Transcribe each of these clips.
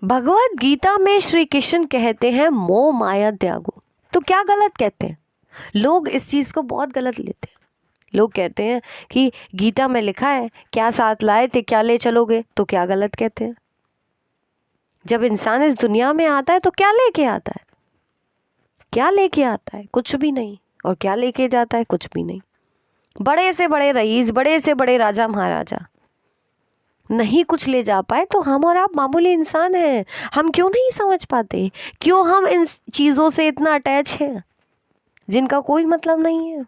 भगवत गीता में श्री कृष्ण कहते हैं मोह माया त्यागो। तो क्या गलत कहते हैं लोग? इस चीज़ को बहुत गलत लेते हैं। लोग कहते हैं कि गीता में लिखा है क्या साथ लाए थे क्या ले चलोगे, तो क्या गलत कहते हैं? जब इंसान इस दुनिया में आता है तो क्या लेके आता है? क्या लेके आता है? कुछ भी नहीं। और क्या लेके जाता है? कुछ भी नहीं। बड़े से बड़े रईस, बड़े से बड़े राजा महाराजा नहीं कुछ ले जा पाए, तो हम और आप मामूली इंसान हैं। हम क्यों नहीं समझ पाते? क्यों हम इन चीज़ों से इतना अटैच हैं जिनका कोई मतलब नहीं है?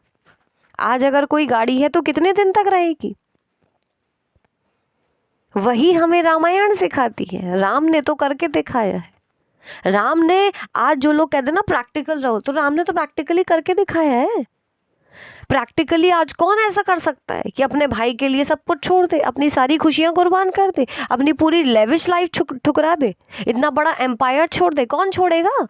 आज अगर कोई गाड़ी है तो कितने दिन तक रहेगी? वही हमें रामायण सिखाती है। राम ने तो करके दिखाया है। राम ने, आज जो लोग कहते हैं ना प्रैक्टिकल रहो, तो राम ने तो प्रैक्टिकली करके दिखाया है। प्रैक्टिकली आज कौन ऐसा कर सकता है कि अपने भाई के लिए सब कुछ छोड़ दे, अपनी सारी खुशियां कुर्बान कर दे, अपनी पूरी लेविश लाइफ ठुकरा दे, इतना बड़ा एम्पायर छोड़ दे? कौन छोड़ेगा?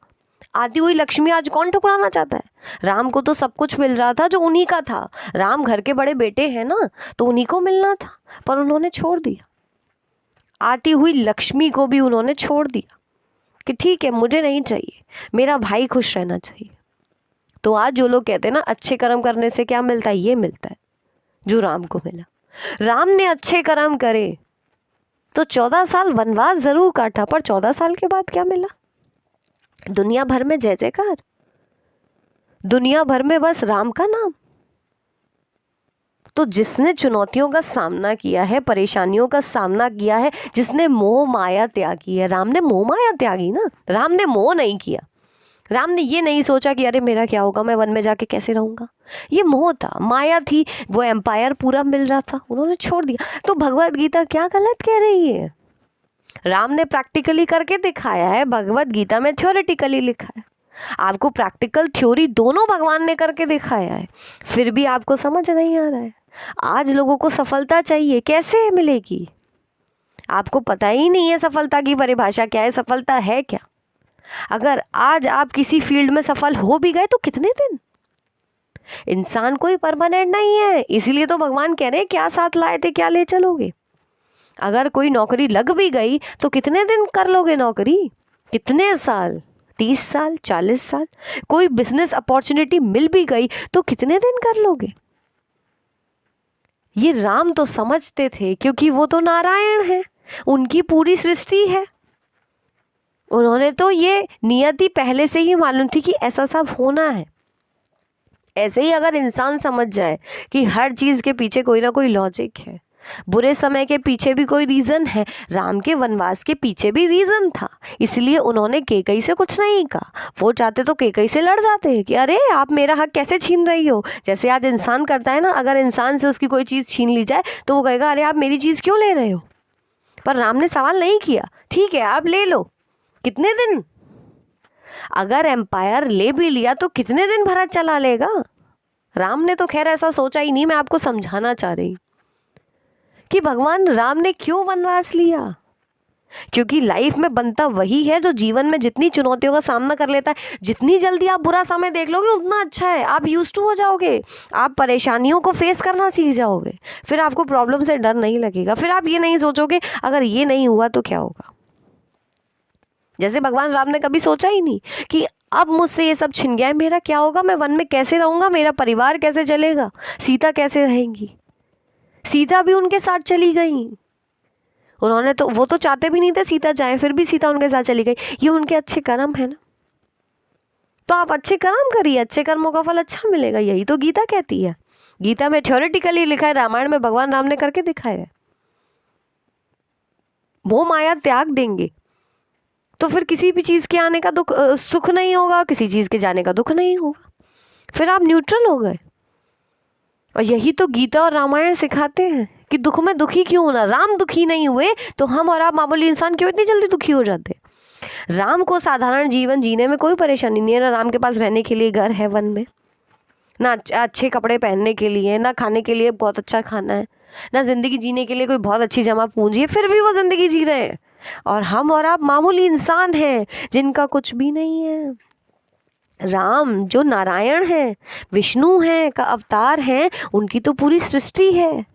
आती हुई लक्ष्मी आज कौन ठुकराना चाहता है? राम को तो सब कुछ मिल रहा था जो उन्हीं का था। राम घर के बड़े बेटे हैं ना, तो उन्हीं को मिलना था, पर उन्होंने छोड़ दिया। आती हुई लक्ष्मी को भी उन्होंने छोड़ दिया कि ठीक है मुझे नहीं चाहिए, मेरा भाई खुश रहना चाहिए। तो आज जो लोग कहते हैं ना अच्छे कर्म करने से क्या मिलता है, ये मिलता है जो राम को मिला। राम ने अच्छे कर्म करे तो 14 साल वनवास जरूर काटा, पर 14 साल के बाद क्या मिला? दुनिया भर में जय जयकार, दुनिया भर में बस राम का नाम। तो जिसने चुनौतियों का सामना किया है, परेशानियों का सामना किया है, जिसने मोह माया त्यागी है, राम ने मोह माया त्यागी ना। राम ने मोह नहीं किया। राम ने ये नहीं सोचा कि अरे मेरा क्या होगा, मैं वन में जाके कैसे रहूंगा। ये मोह था, माया थी, वो एम्पायर पूरा मिल रहा था, उन्होंने छोड़ दिया। तो भगवत गीता क्या गलत कह रही है? राम ने प्रैक्टिकली करके दिखाया है, भगवत गीता में थ्योरेटिकली लिखा है। आपको प्रैक्टिकल थ्योरी दोनों भगवान ने करके दिखाया है, फिर भी आपको समझ नहीं आ रहा है। आज लोगों को सफलता चाहिए, कैसे मिलेगी? आपको पता ही नहीं है सफलता की परिभाषा क्या है, सफलता है क्या। अगर आज आप किसी फील्ड में सफल हो भी गए तो कितने दिन? इंसान कोई परमानेंट नहीं है, इसीलिए तो भगवान कह रहे हैं क्या साथ लाए थे क्या ले चलोगे। अगर कोई नौकरी लग भी गई तो कितने दिन कर लोगे नौकरी? कितने साल? 30 साल, 40 साल? कोई बिजनेस अपॉर्चुनिटी मिल भी गई तो कितने दिन कर लोगे? ये राम तो समझते थे, क्योंकि वो तो नारायण है, उनकी पूरी सृष्टि है। उन्होंने तो ये नियति पहले से ही मालूम थी कि ऐसा सब होना है। ऐसे ही अगर इंसान समझ जाए कि हर चीज़ के पीछे कोई ना कोई लॉजिक है, बुरे समय के पीछे भी कोई रीज़न है, राम के वनवास के पीछे भी रीज़न था, इसलिए उन्होंने कैकई से कुछ नहीं कहा। वो चाहते तो कैकई से लड़ जाते कि अरे आप मेरा हक कैसे छीन रही हो। जैसे आज इंसान करता है ना, अगर इंसान से उसकी कोई चीज़ छीन ली जाए तो वो कहेगा अरे आप मेरी चीज़ क्यों ले रहे हो। पर राम ने सवाल नहीं किया, ठीक है आप ले लो, कितने दिन? अगर एम्पायर ले भी लिया तो कितने दिन भरत चला लेगा? राम ने तो खैर ऐसा सोचा ही नहीं। मैं आपको समझाना चाह रही कि भगवान राम ने क्यों वनवास लिया, क्योंकि लाइफ में बनता वही है जो जीवन में जितनी चुनौतियों का सामना कर लेता है। जितनी जल्दी आप बुरा समय देख लोगे उतना अच्छा है, आप यूज्ड टू हो जाओगे, आप परेशानियों को फेस करना सीख जाओगे, फिर आपको प्रॉब्लम से डर नहीं लगेगा, फिर आप ये नहीं सोचोगे अगर ये नहीं हुआ तो क्या होगा। जैसे भगवान राम ने कभी सोचा ही नहीं कि अब मुझसे ये सब छिन गया है, मेरा क्या होगा, मैं वन में कैसे रहूंगा, मेरा परिवार कैसे चलेगा, सीता कैसे रहेंगी। सीता भी उनके साथ चली गई। उन्होंने तो, वो तो चाहते भी नहीं थे सीता जाए, फिर भी सीता उनके साथ चली गई। ये उनके अच्छे कर्म है ना। तो आप अच्छे कर्म करिए, अच्छे कर्मों का फल अच्छा मिलेगा, यही तो गीता कहती है। गीता में थ्योरेटिकली लिखा है, रामायण में भगवान राम ने करके दिखाया है। मोह माया त्याग देंगे तो फिर किसी भी चीज़ के आने का दुख सुख नहीं होगा, किसी चीज़ के जाने का दुख नहीं होगा, फिर आप न्यूट्रल हो गए। और यही तो गीता और रामायण सिखाते हैं कि दुख में दुखी क्यों होना। राम दुखी नहीं हुए तो हम और आप मामूली इंसान क्यों इतनी जल्दी दुखी हो जाते? राम को साधारण जीवन जीने में कोई परेशानी नहीं है ना। राम के पास रहने के लिए घर है वन में, ना अच्छे कपड़े पहनने के लिए, ना खाने के लिए बहुत अच्छा खाना है, ना जिंदगी जीने के लिए कोई बहुत अच्छी जमा पूंजी है, फिर भी वो जिंदगी जी रहे हैं। और हम और आप मामूली इंसान हैं जिनका कुछ भी नहीं है। राम जो नारायण है, विष्णु हैं का अवतार हैं, उनकी तो पूरी सृष्टि है,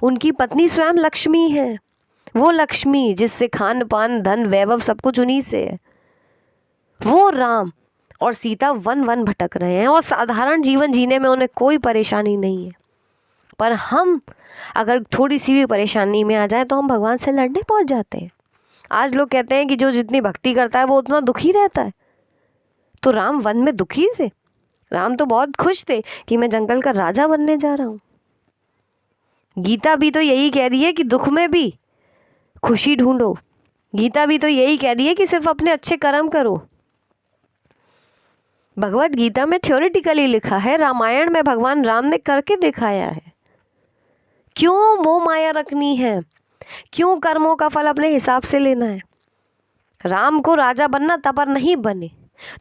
उनकी पत्नी स्वयं लक्ष्मी है, वो लक्ष्मी जिससे खान पान धन वैभव सब कुछ उन्हीं से है, वो राम। और सीता वन वन भटक रहे हैं और साधारण जीवन जीने में उन्हें कोई परेशानी नहीं है। पर हम अगर थोड़ी सी भी परेशानी में आ जाए तो हम भगवान से लड़ने पहुंच जाते हैं। आज लोग कहते हैं कि जो जितनी भक्ति करता है वो उतना दुखी रहता है। तो राम वन में दुखी थे? राम तो बहुत खुश थे कि मैं जंगल का राजा बनने जा रहा हूँ। गीता भी तो यही कह रही है कि दुख में भी खुशी ढूंढो। गीता भी तो यही कह रही है कि सिर्फ अपने अच्छे कर्म करो। भगवत गीता में थ्योरेटिकली लिखा है, रामायण में भगवान राम ने करके दिखाया है। क्यों मोह माया रखनी है? क्यों कर्मों का फल अपने हिसाब से लेना है? राम को राजा बनना था पर नहीं बने,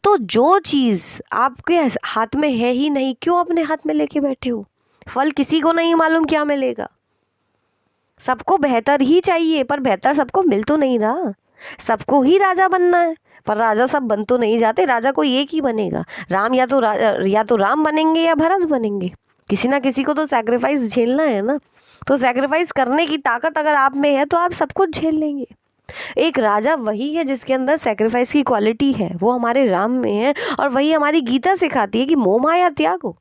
तो जो चीज़ आपके हाथ में है ही नहीं, क्यों अपने हाथ में लेके बैठे हो? फल किसी को नहीं मालूम क्या मिलेगा। सबको बेहतर ही चाहिए, पर बेहतर सबको मिल तो नहीं रहा। सबको ही राजा बनना है, पर राजा सब बन तो नहीं जाते। राजा कोई एक ही बनेगा। राम या तो राम बनेंगे या भरत बनेंगे। किसी ना किसी को तो सैक्रिफाइस झेलना है ना। तो सैक्रिफाइस करने की ताकत अगर आप में है तो आप सब कुछ झेल लेंगे। एक राजा वही है जिसके अंदर सैक्रिफाइस की क्वालिटी है, वो हमारे राम में है। और वही हमारी गीता सिखाती है कि मोह माया त्यागो।